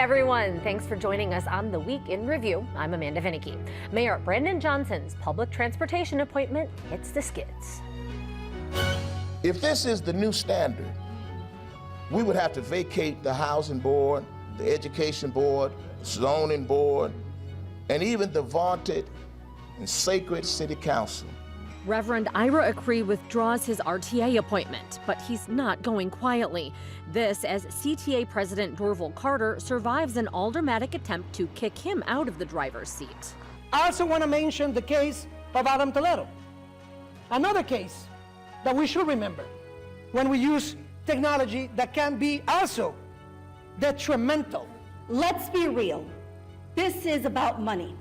everyone. Thanks for joining us on the Week in Review. I'm Amanda Vinicky. Mayor Brandon Johnson's public transportation appointment hits the skids. If this is the new standard, we would have to vacate the housing board, the education board, zoning board, and even the vaunted and sacred city council. Reverend Ira Acree withdraws his RTA appointment, but he's not going quietly. This as CTA President Dorval Carter survives an aldermanic attempt to kick him out of the driver's seat. I also want to mention the case of Adam Toledo. Another case that we should remember when we use technology that can be also detrimental. Let's be real. This is about money.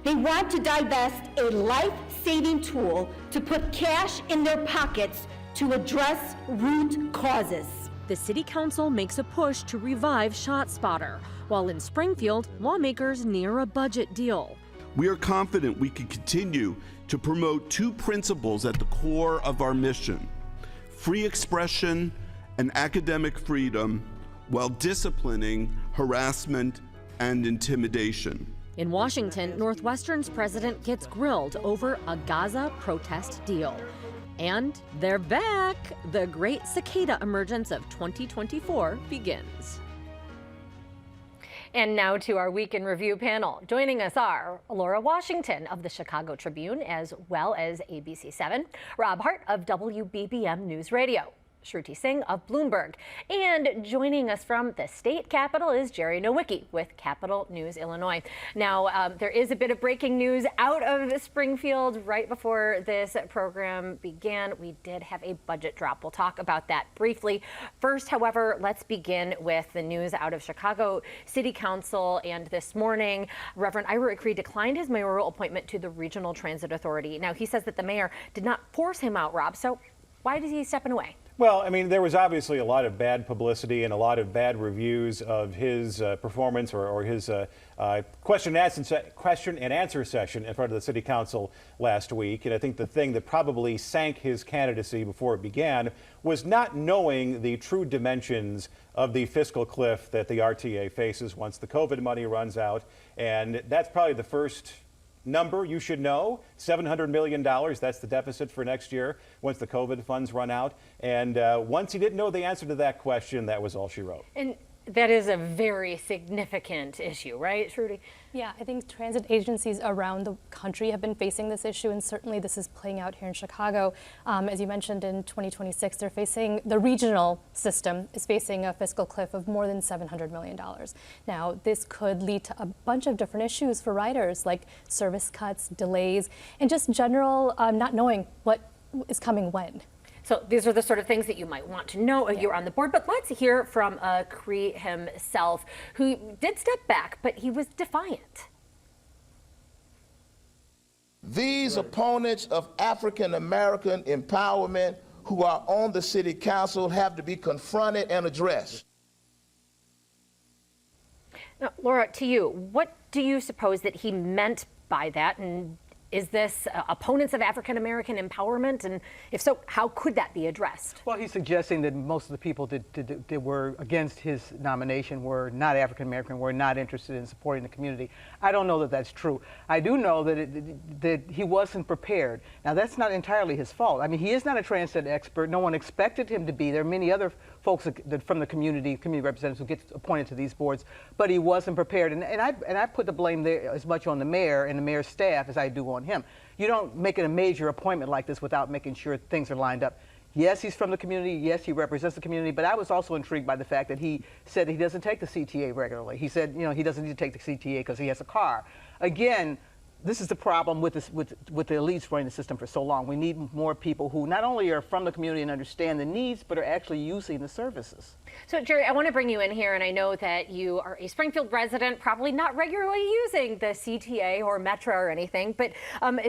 They want to divest a life-saving tool to put cash in their pockets to address root causes. The city council makes a push to revive ShotSpotter, while in Springfield, lawmakers near a budget deal. We are confident we can continue to promote two principles at the core of our mission: free expression and academic freedom, while disciplining harassment and intimidation. In Washington, Northwestern's president gets grilled over a Gaza protest deal. And they're back. The great cicada emergence of 2024 begins. And now to our Week in Review panel. Joining us are Laura Washington of the Chicago Tribune, as well as ABC7, Rob Hart of WBBM News Radio, Shruti Singh of Bloomberg. And joining us from the state capitol is Jerry Nowicki with Capital News Illinois. Now, there is a bit of breaking news out of Springfield right before this program began. We did have a budget drop. We'll talk about that briefly. First, however, let's begin with the news out of Chicago City Council. And this morning, Reverend Ira Acree declined his mayoral appointment to the Regional Transit Authority. Now, he says that the mayor did not force him out, Rob. So why is he stepping away? Well, I mean, there was obviously a lot of bad publicity and a lot of bad reviews of his performance or his question and answer session in front of the city council last week. And I think the thing that probably sank his candidacy before it began was not knowing the true dimensions of the fiscal cliff that the RTA faces once the COVID money runs out. And that's probably the first number you should know. $700 million, that's the deficit for next year once the COVID funds run out. And once he didn't know the answer to that question, that was all she wrote. And that is a very significant issue, right, Shruti? Yeah, I think transit agencies around the country have been facing this issue, and certainly this is playing out here in Chicago. As you mentioned, in 2026, the regional system is facing a fiscal cliff of more than $700 million. Now, this could lead to a bunch of different issues for riders, like service cuts, delays, and just general not knowing what is coming when. So these are the sort of things that you might want to know if you're on the board. But let's hear from Acree himself, who did step back, but he was defiant. These opponents of African American empowerment who are on the city council have to be confronted and addressed. Now, Laura, to you, what do you suppose that he meant by that? And is this opponents of African American empowerment? And if so, how could that be addressed? Well, he's suggesting that most of the people that were against his nomination were not African American, were not interested in supporting the community. I don't know that that's true. I do know that he wasn't prepared. Now, that's not entirely his fault. I mean, he is not a transit expert. No one expected him to be. There are many other folks from the community representatives who get appointed to these boards, but he wasn't prepared. And I put the blame there as much on the mayor and the mayor's staff as I do on him. You don't make it a major appointment like this without making sure things are lined up. Yes, he's from the community. Yes, he represents the community. But I was also intrigued by the fact that he said he doesn't take the CTA regularly. He said, he doesn't need to take the CTA because he has a car. Again, this is the problem with the elites running the system for so long. We need more people who not only are from the community and understand the needs, but are actually using the services. So, Jerry, I want to bring you in here, and I know that you are a Springfield resident, probably not regularly using the CTA or Metro or anything, but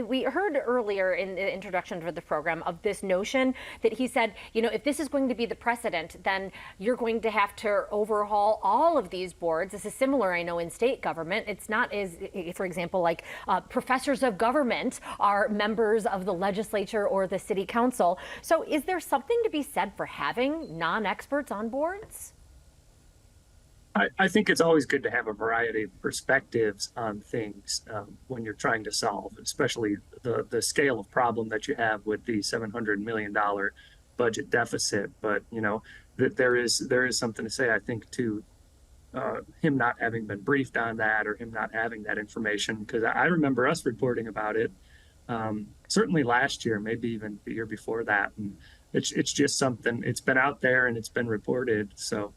we heard earlier in the introduction to the program of this notion that he said, if this is going to be the precedent, then you're going to have to overhaul all of these boards. This is similar, I know, in state government. It's not as, for example, like professors of government are members of the legislature or the city council. So is there something to be said for having non-experts on boards? I think it's always good to have a variety of perspectives on things when you're trying to solve, especially the scale of problem that you have with the $700 million budget deficit. But that there is something to say, I think, to him not having been briefed on that, or him not having that information, because I remember us reporting about it certainly last year, maybe even the year before that, and it's just something, it's been out there and it's been reported, so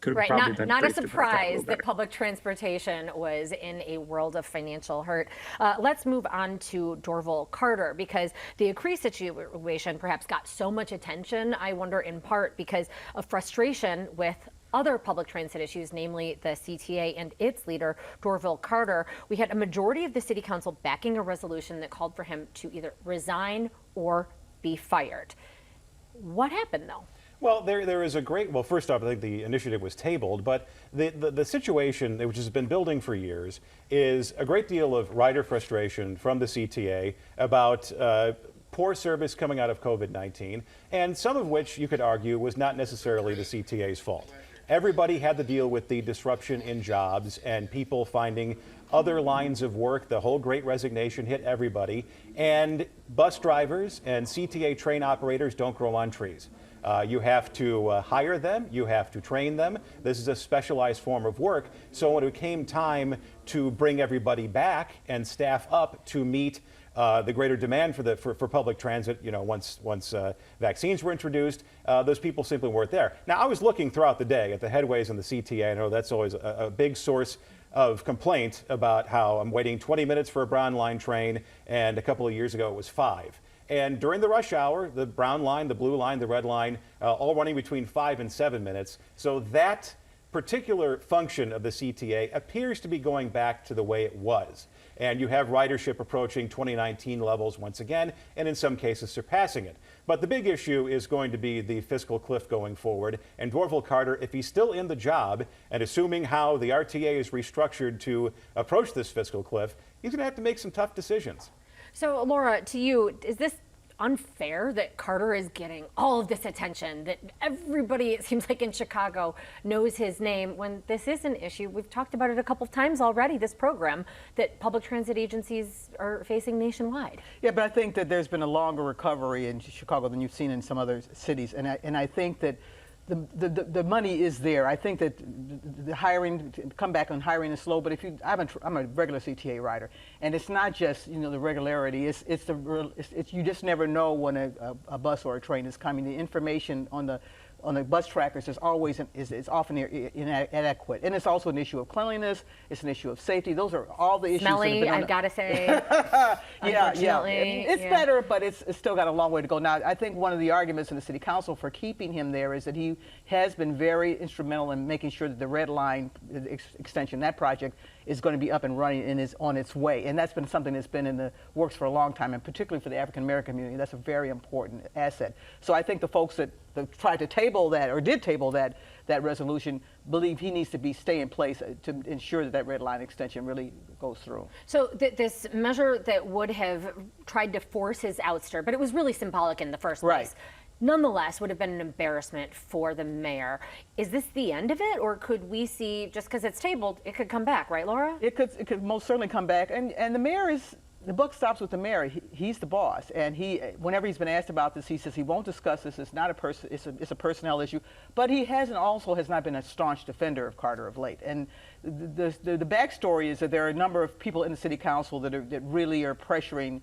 could have probably been not a briefed about that surprise better. that public transportation was in a world of financial hurt. Let's move on to Dorval Carter, because the Acree situation perhaps got so much attention, I wonder in part because of frustration with other public transit issues, namely the CTA and its leader, Dorval Carter. We had a majority of the city council backing a resolution that called for him to either resign or be fired. What happened, though? Well, there is a great, well, first off, I think the initiative was tabled, but the situation, which has been building for years, is a great deal of rider frustration from the CTA about poor service coming out of COVID-19, and some of which you could argue was not necessarily the CTA's fault. Everybody had to deal with the disruption in jobs and people finding other lines of work. The whole Great Resignation hit everybody, and bus drivers and CTA train operators don't grow on trees. You have to hire them, you have to train them. This is a specialized form of work. So when it came time to bring everybody back and staff up to meet the greater demand for public transit, once vaccines were introduced, those people simply weren't there. Now, I was looking throughout the day at the headways and the CTA. I know that's always a big source of complaint about how I'm waiting 20 minutes for a Brown Line train, and a couple of years ago it was 5. And during the rush hour, the Brown Line, the Blue Line, the Red Line, all running between 5 and 7 minutes. So that particular function of the CTA appears to be going back to the way it was. And you have ridership approaching 2019 levels once again, and in some cases surpassing it. But the big issue is going to be the fiscal cliff going forward. And Dorval Carter, if he's still in the job, and assuming how the RTA is restructured to approach this fiscal cliff, he's going to have to make some tough decisions. So, Laura, to you, is this unfair that Carter is getting all of this attention, that everybody, it seems like in Chicago, knows his name, when this is an issue? We've talked about it a couple of times already, this program, that public transit agencies are facing nationwide. Yeah, but I think that there's been a longer recovery in Chicago than you've seen in some other cities, and I think that the money is there. I think that the hiring, come back on hiring is slow, but I'm a regular CTA rider, and it's not just the regularity. It's you just never know when a bus or a train is coming. The information on the bus trackers is often inadequate, and it's also an issue of cleanliness. It's an issue of safety. Those are all the issues. Smelly, I've got to say. Yeah. It's better, but it's still got a long way to go. Now, I think one of the arguments in the city council for keeping him there is that he has been very instrumental in making sure that the Red Line extension, that project, is going to be up and running and is on its way. And that's been something that's been in the works for a long time, and particularly for the African American community, that's a very important asset. So I think the folks that tried to table that, or did table that resolution, believe he needs to stay in place to ensure that Red Line extension really goes through. So this measure that would have tried to force his ouster, but it was really symbolic in the first place, nonetheless would have been an embarrassment for the mayor. Is this the end of it, or could we see, just because it's tabled, it could come back, right, Laura? It could most certainly come back, and the mayor the buck stops with the mayor. He's the boss, and whenever he's been asked about this, he says he won't discuss this. It's not it's a personnel issue, but he has not been a staunch defender of Carter of late. And the backstory is that there are a number of people in the city council that really are pressuring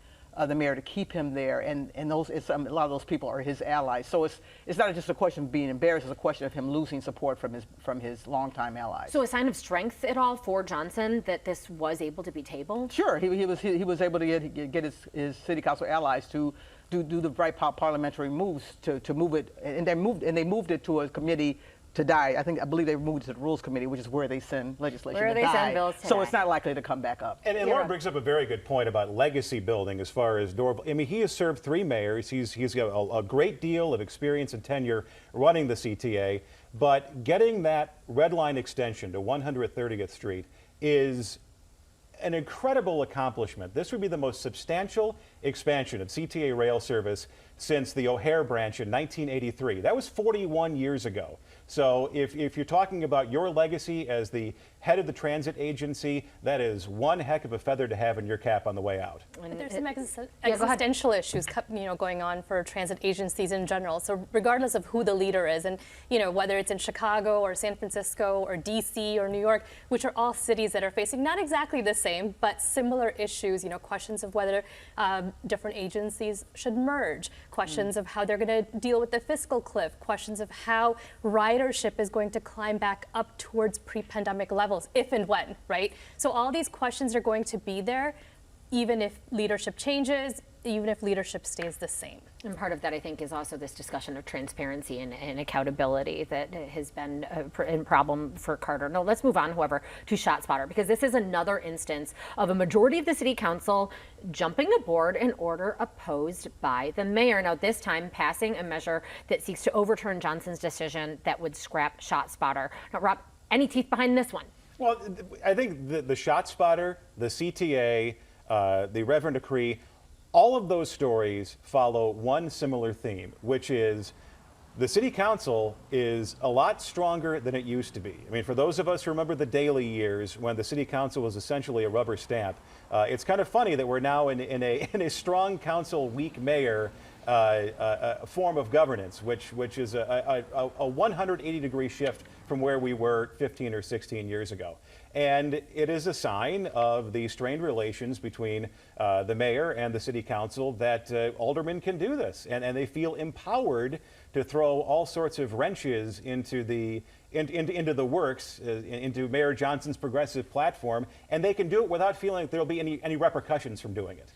the mayor to keep him there, and a lot of those people are his allies. So it's not just a question of being embarrassed; it's a question of him losing support from his longtime allies. So a sign of strength at all for Johnson that this was able to be tabled? Sure, he was able to get his city council allies to do the right parliamentary moves to move it, and they moved it to a committee to die. I believe they moved to the Rules Committee, which is where they send legislation to die. Send bills to so die. It's not likely to come back up. And Laura brings up a very good point about legacy building as far as Dorval. I mean, he has served 3 mayors. He's got a great deal of experience and tenure running the CTA, but getting that Red Line extension to 130th Street is an incredible accomplishment. This would be the most substantial expansion of CTA rail service since the O'Hare branch in 1983. That was 41 years ago. So if you're talking about your legacy as the head of the transit agency, that is one heck of a feather to have in your cap on the way out. But there's some existential issues, going on for transit agencies in general. So regardless of who the leader is, and whether it's in Chicago or San Francisco or DC or New York, which are all cities that are facing not exactly the same, but similar issues. Questions of whether different agencies should merge, questions of how they're going to deal with the fiscal cliff, questions of how ridership is going to climb back up towards pre-pandemic levels, if and when, right? So all these questions are going to be there, even if leadership changes, even if leadership stays the same. And part of that, I think, is also this discussion of transparency and accountability that has been a problem for Carter. No, let's move on, however, to ShotSpotter, because this is another instance of a majority of the city council jumping aboard an order opposed by the mayor. Now, this time passing a measure that seeks to overturn Johnson's decision that would scrap ShotSpotter. Now, Rob, any teeth behind this one? Well, I think the ShotSpotter, the CTA, the Reverend Decree, all of those stories follow one similar theme, which is the city council is a lot stronger than it used to be. I mean, for those of us who remember the Daley years when the city council was essentially a rubber stamp, it's kind of funny that we're now in a strong council, weak mayor form of governance, which is a 180-degree shift from where we were 15 or 16 years ago. And it is a sign of the strained relations between the mayor and the city council that aldermen can do this, and they feel empowered to throw all sorts of wrenches into the works, into Mayor Johnson's progressive platform, and they can do it without feeling like there'll be any repercussions from doing it.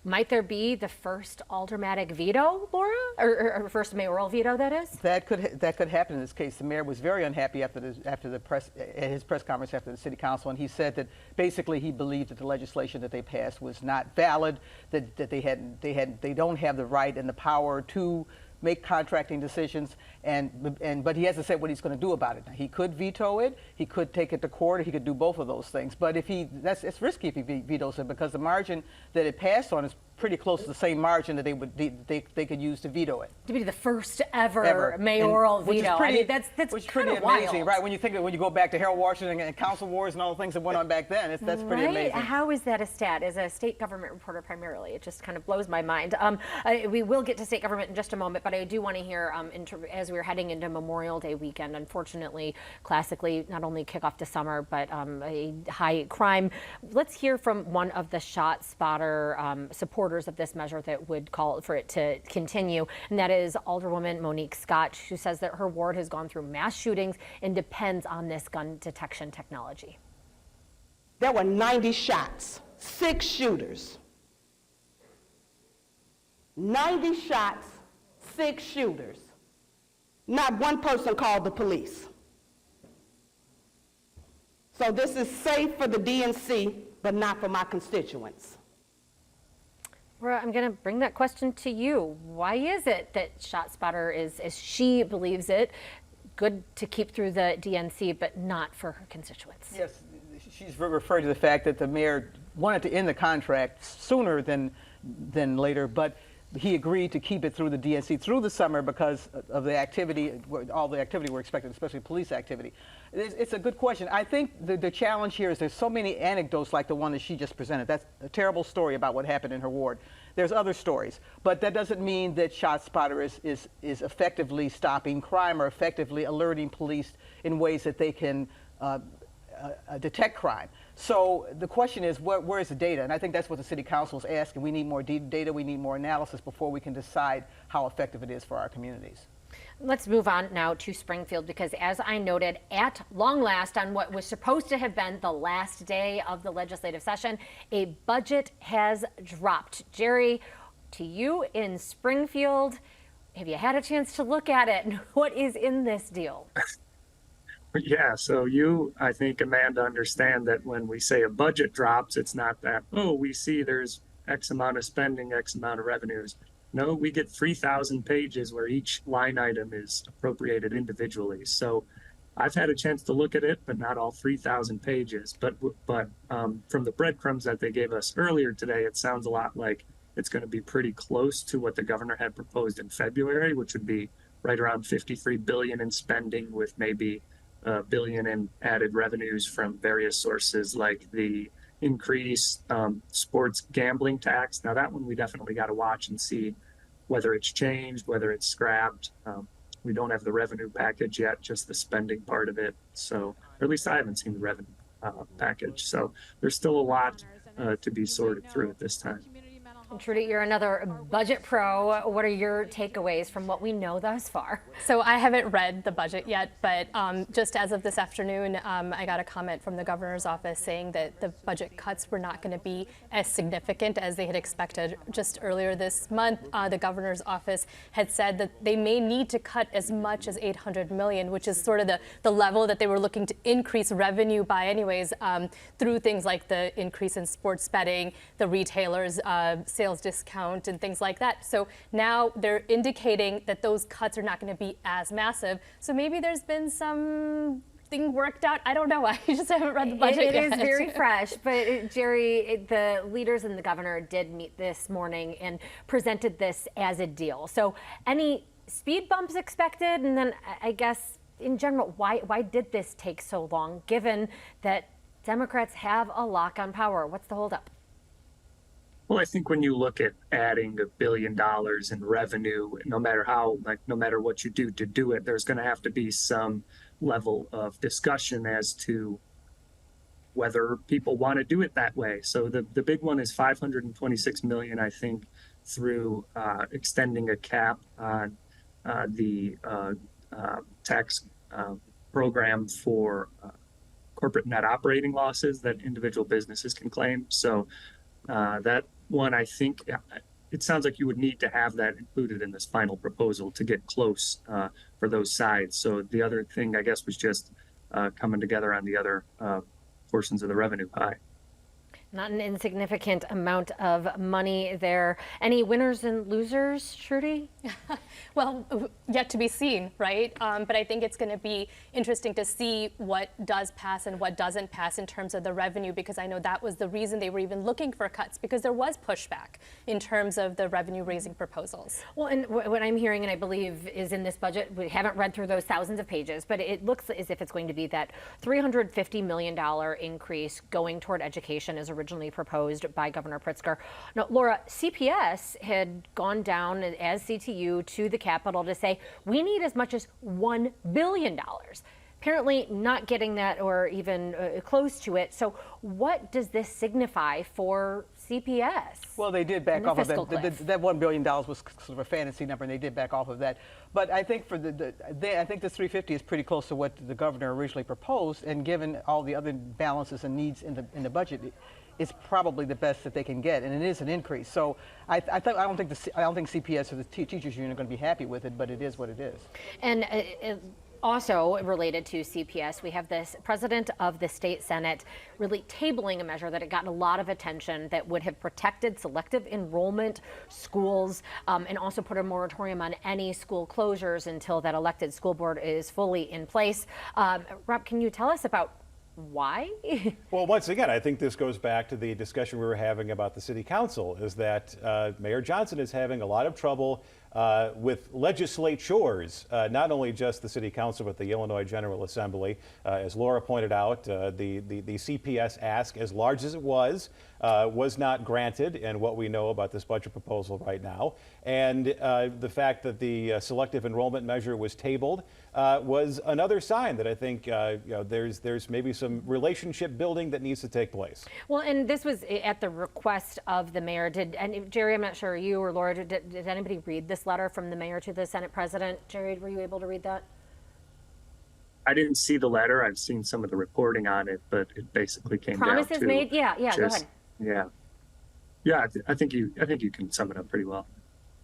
Might there be the first aldermanic veto, Laura, or first mayoral veto? That is. That could happen in this case. The mayor was very unhappy at his press conference after the city council, and he said that basically he believed that the legislation that they passed was not valid, that they don't have the right and the power to make contracting decisions, but he hasn't said what he's going to do about it. Now, he could veto it, he could take it to court, or he could do both of those things. But it's risky if he vetoes it, because the margin that it passed on is pretty close to the same margin that they could use to veto it. To be the first ever mayoral veto. I mean, that's pretty amazing, wild. right? When you go back to Harold Washington and council wars and all the things that went on back then, that's pretty amazing. How is that a stat? As a state government reporter primarily, it just kind of blows my mind. We will get to state government in just a moment, but I do want to hear, as we're heading into Memorial Day weekend, unfortunately, classically, not only kick off the summer, but a high crime. Let's hear from one of the ShotSpotter supporters of this measure that would call for it to continue, and that is Alderwoman Monique Scott, who says that her ward has gone through mass shootings and depends on this gun detection technology. There were 90 shots, 6 shooters. 90 shots, 6 shooters. Not one person called the police. So this is safe for the DNC, but not for my constituents. Laura, I'm going to bring that question to you. Why is it that ShotSpotter is, as she believes it, good to keep through the DNC, but not for her constituents? Yes, she's referred to the fact that the mayor wanted to end the contract sooner than later, but he agreed to keep it through the DNC through the summer because of the activity, all the activity we're expecting, especially police activity. It's a good question. I think the challenge here is there's so many anecdotes like the one that she just presented. That's a terrible story about what happened in her ward. There's other stories, but that doesn't mean that ShotSpotter is effectively stopping crime or effectively alerting police in ways that they can detect crime. So the question is, where is the data? And I think that's what the city council is asking. We need more data, we need more analysis before we can decide how effective it is for our communities. Let's move on now to Springfield, because as I noted, at long last, on what was supposed to have been the last day of the legislative session, a budget has dropped. Jerry, to you in Springfield, have you had a chance to look at it? What is in this deal? Yeah, so I think, Amanda, understand that when we say a budget drops, it's not that, oh, we see there's X amount of spending, X amount of revenues. No, we get 3,000 pages where each line item is appropriated individually. So I've had a chance to look at it, but not all 3,000 pages. But from the breadcrumbs that they gave us earlier today, it sounds a lot like it's going to be pretty close to what the governor had proposed in February, which would be right around 53 billion in spending, with maybe a billion in added revenues from various sources, like the increased sports gambling tax. Now that one we definitely got to watch and see whether it's changed, whether it's scrapped. We don't have the revenue package yet, just the spending part of it. So, or at least I haven't seen the revenue package. So there's still a lot to be sorted through at this time. And Trudy, you're another budget pro. What are your takeaways from what we know thus far? So I haven't read the budget yet, but just as of this afternoon, I got a comment from the governor's office saying that the budget cuts were not going to be as significant as they had expected. Just earlier this month, the governor's office had said that they may need to cut as much as $800 million, which is sort of the level that they were looking to increase revenue by anyways, through things like the increase in sports betting, the retailers' sales discount and things like that. So now they're indicating that those cuts are not going to be as massive. So maybe there's been something worked out. I don't know. I just haven't read the budget yet. It is very fresh. But Jerry, the leaders and the governor did meet this morning and presented this as a deal. So any speed bumps expected? And then I guess in general, why did this take so long, given that Democrats have a lock on power? What's the holdup? Well, I think when you look at adding $1 billion in revenue, no matter what you do to do it, there's going to have to be some level of discussion as to whether people want to do it that way. So the big one is $526 million, I think, through extending a cap on the tax program for corporate net operating losses that individual businesses can claim. So that one, I think, it sounds like you would need to have that included in this final proposal to get close for those sides. So the other thing, I guess, was just coming together on the other portions of the revenue pie. Not an insignificant amount of money there. Any winners and losers, Trudy? Well, yet to be seen, right? But I think it's going to be interesting to see what does pass and what doesn't pass in terms of the revenue, because I know that was the reason they were even looking for cuts, because there was pushback in terms of the revenue raising proposals. Well, and what I'm hearing, and I believe is in this budget, we haven't read through those thousands of pages, but it looks as if it's going to be that $350 million increase going toward education as originally proposed by Governor Pritzker. Now, Laura, CPS had gone down as CTU to the Capitol to say we need as much as $1 billion. Apparently not getting that or even close to it. So what does this signify for CPS? Well, they did back off of that. That $1 billion was sort of a fantasy number, and they did back off of that. But I think for I think the 350 is pretty close to what the governor originally proposed, and given all the other balances and needs in the budget, it's probably the best that they can get, and it is an increase. So I don't think CPS or the teachers union are going to be happy with it, but it is what it is. And also related to CPS, we have this president of the state Senate really tabling a measure that had gotten a lot of attention that would have protected selective enrollment schools and also put a moratorium on any school closures until that elected school board is fully in place. Rob, can you tell us about why? Well, once again, I think this goes back to the discussion we were having about the city council, is that Mayor Johnson is having a lot of trouble with legislatures, not only just the city council, but the Illinois General Assembly. As Laura pointed out, the CPS ask, as large as it was not granted, and what we know about this budget proposal right now. And the fact that the selective enrollment measure was tabled was another sign that I think there's maybe some relationship building that needs to take place. Well, and this was at the request of the mayor. And Jerry, I'm not sure you or Laura, did anybody read this letter from the mayor to the Senate president? Jerry, were you able to read that? I didn't see the letter. I've seen some of the reporting on it, but it basically came Promises down to made. Yeah. Go ahead. Yeah. I think you can sum it up pretty well.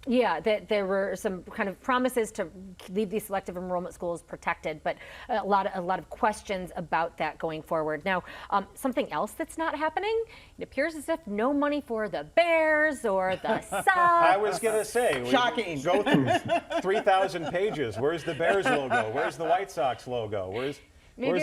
Yeah, that there were some kind of promises to leave these selective enrollment schools protected, but a lot of questions about that going forward. Now, something else that's not happening, it appears as if no money for the Bears or the Sox. I was going to say, Shocking. Go through 3,000 pages. Where's the Bears logo? Where's the White Sox logo? Where's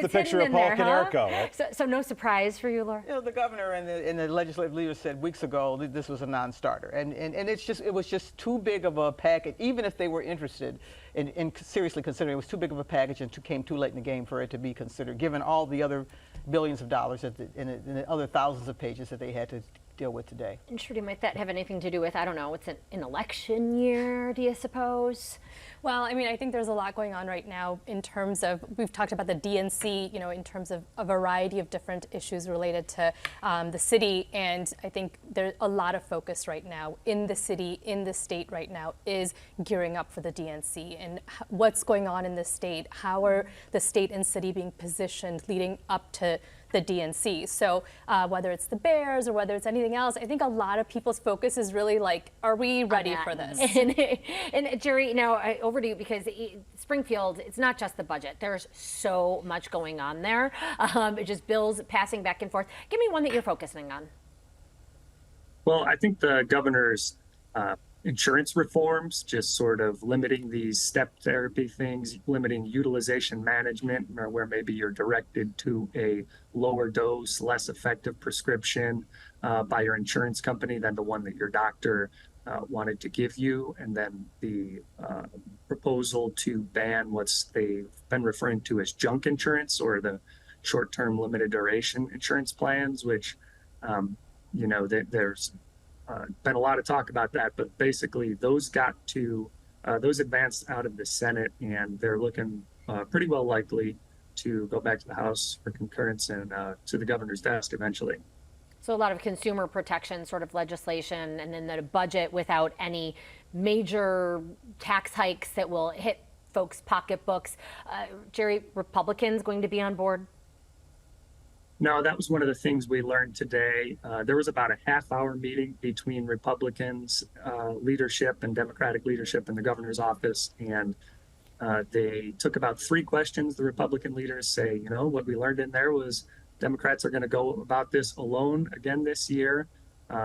the picture of Paul Konerko? So no surprise for you, Laura? You know, the governor and the legislative leaders said weeks ago that this was a non-starter, and it was just too big of a package. Even if they were interested in seriously considering, it was too big of a package and came too late in the game for it to be considered, given all the other billions of dollars and the other thousands of pages that they had to deal with today. And Shruti, might that have anything to do with, I don't know, it's an election year, do you suppose? Well, I mean, I think there's a lot going on right now in terms of, we've talked about the DNC, you know, in terms of a variety of different issues related to the city. And I think there's a lot of focus right now in the city, in the state right now, is gearing up for the DNC and what's going on in the state. How are the state and city being positioned leading up to the DNC? So whether it's the Bears or whether it's anything else, I think a lot of people's focus is really like, are we ready for this? And Jerry, now over to you, because Springfield, it's not just the budget. There's so much going on there. It just bills passing back and forth. Give me one that you're focusing on. Well, I think the governor's insurance reforms, just sort of limiting these step therapy things, limiting utilization management, where maybe you're directed to a lower dose, less effective prescription by your insurance company than the one that your doctor wanted to give you. And then the proposal to ban what's they've been referring to as junk insurance, or the short-term limited duration insurance plans, which, you know, there's been a lot of talk about that, but basically those advanced out of the Senate, and they're looking pretty well likely to go back to the House for concurrence and to the governor's desk eventually. So a lot of consumer protection sort of legislation, and then the budget without any major tax hikes that will hit folks' pocketbooks. Jerry, Republicans going to be on board? No, that was one of the things we learned today. There was about a half-hour meeting between Republicans leadership and Democratic leadership in the governor's office, and they took about 3 questions. The Republican leaders say, you know, what we learned in there was Democrats are going to go about this alone again this year.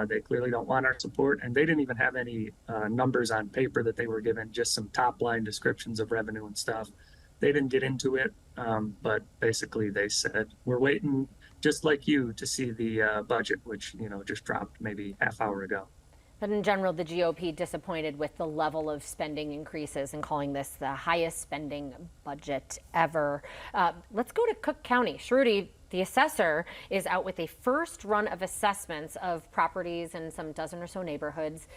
They clearly don't want our support, and they didn't even have any numbers on paper that they were given, just some top-line descriptions of revenue and stuff. They didn't get into it, but basically they said, we're waiting, just like you, to see the budget, which, you know, just dropped maybe half hour ago. But in general, the GOP disappointed with the level of spending increases and calling this the highest spending budget ever. Let's go to Cook County. Shruti, the assessor, is out with a first run of assessments of properties in some dozen or so neighborhoods.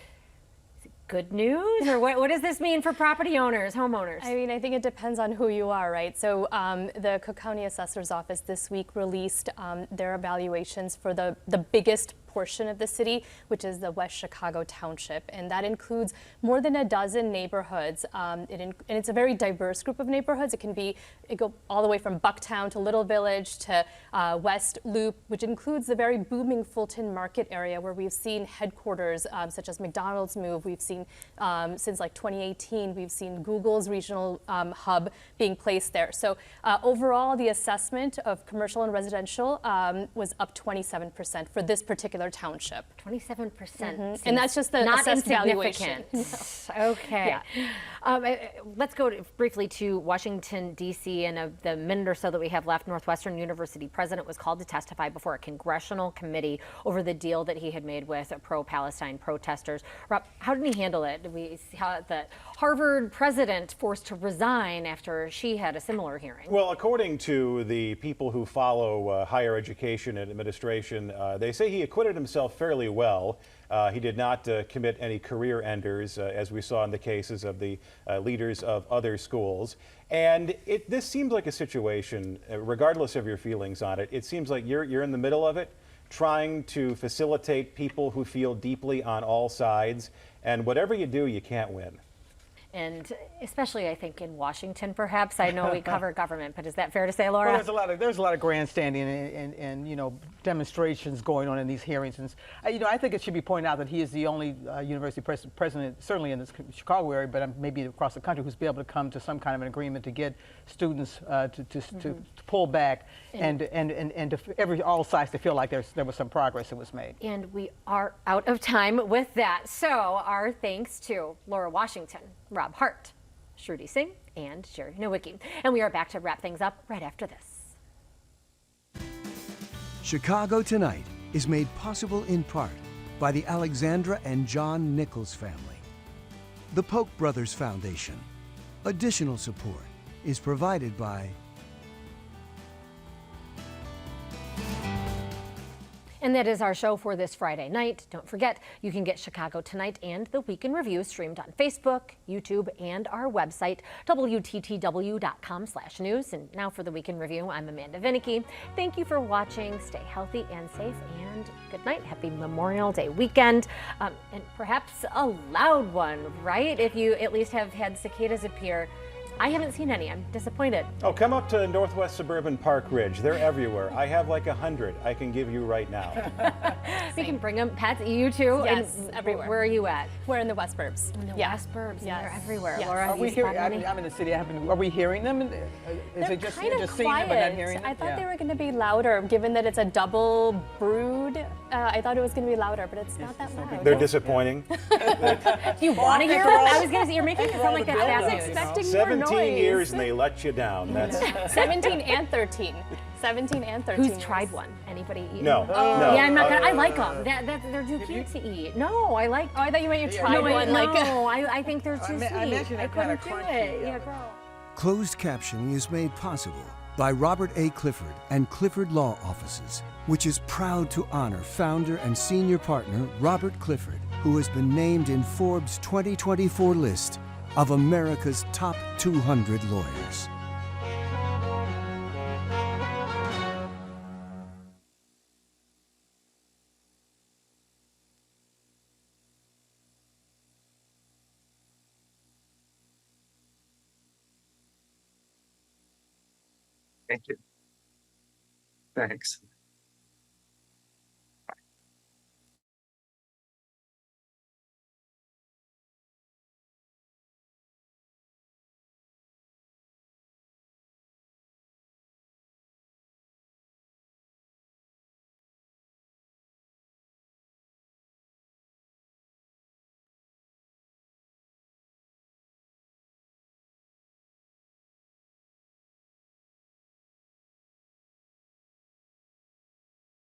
Good news, or what does this mean for property owners, homeowners? I mean, I think it depends on who you are, right? So the Cook County Assessor's Office this week released their evaluations for the biggest portion of the city, which is the West Chicago Township, and that includes more than a dozen neighborhoods. And it's a very diverse group of neighborhoods. It go all the way from Bucktown to Little Village to West Loop, which includes the very booming Fulton Market area, where we've seen headquarters such as McDonald's move. We've seen since like 2018, we've seen Google's regional hub being placed there. So overall, the assessment of commercial and residential was up 27% for this particular township. 27%. And that's just the not assessed insignificant. valuation. Okay. Yeah. Let's go briefly to Washington, D.C. And of the minute or so that we have left, Northwestern University president was called to testify before a congressional committee over the deal that he had made with pro-Palestine protesters. Rob, how did he handle it? Did we see how the Harvard president forced to resign after she had a similar hearing? Well, according to the people who follow higher education and administration, they say he acquitted himself fairly well. He did not commit any career enders, as we saw in the cases of the leaders of other schools. And this seems like a situation, regardless of your feelings on it, it seems like you're in the middle of it, trying to facilitate people who feel deeply on all sides. And whatever you do, you can't win. And especially, I think, in Washington, perhaps. I know we cover government, but is that fair to say, Laura? Well, there's a lot of grandstanding and you know, demonstrations going on in these hearings. And I think it should be pointed out that he is the only university president, certainly in this Chicago area, but maybe across the country, who's been able to come to some kind of an agreement to get students to pull back and to all sides to feel like there was some progress that was made. And we are out of time with that. So our thanks to Laura Washington, Rob Hart, Shruti Singh, and Jerry Nowicki. And we are back to wrap things up right after this. Chicago Tonight is made possible in part by the Alexandra and John Nichols family, the Polk Brothers Foundation. Additional support is provided by And that is our show for this Friday night. Don't forget, you can get Chicago Tonight and the Week in Review streamed on Facebook, YouTube, and our website, WTTW.com/news. And now for the Week in Review, I'm Amanda Vinicky. Thank you for watching. Stay healthy and safe, and good night. Happy Memorial Day weekend. And perhaps a loud one, right? If you at least have had cicadas appear. I haven't seen any. I'm disappointed. Oh, come up to Northwest Suburban Park Ridge. They're everywhere. I have like 100 I can give you right now. We can bring them. Pat, you too? Yes, and everywhere. Where are you at? We're in the West Burbs. In the Yeah. West Burbs. Yes. They're everywhere. Yes. Laura, Are we hearing? I'm in the city. Are we hearing them? Is They're it just kind of seeing them but not hearing quiet. them? I thought they were going to be louder, given that it's a double brood. I thought it was going to be louder, but it's not that loud. They're disappointing. Do you want to hear them? I was going to say, you're making it sound like that's bad news. Expecting more 17 noise. years and they let you down. That's 17 and 13. 17 and 13. Who's tried one? Anybody eaten? no. No. No. Yeah, I'm not gonna. I like them. They're too cute to eat. No, I like. Oh, I thought you meant you tried No, one. I think they're too sweet. I imagine I they're kinda couldn't do crunchy, it. yeah. Yeah, girl. Closed captioning is made possible by Robert A. Clifford and Clifford Law Offices, which is proud to honor founder and senior partner Robert Clifford, who has been named in Forbes' 2024 list of America's top 200 lawyers. Thank you. Thanks.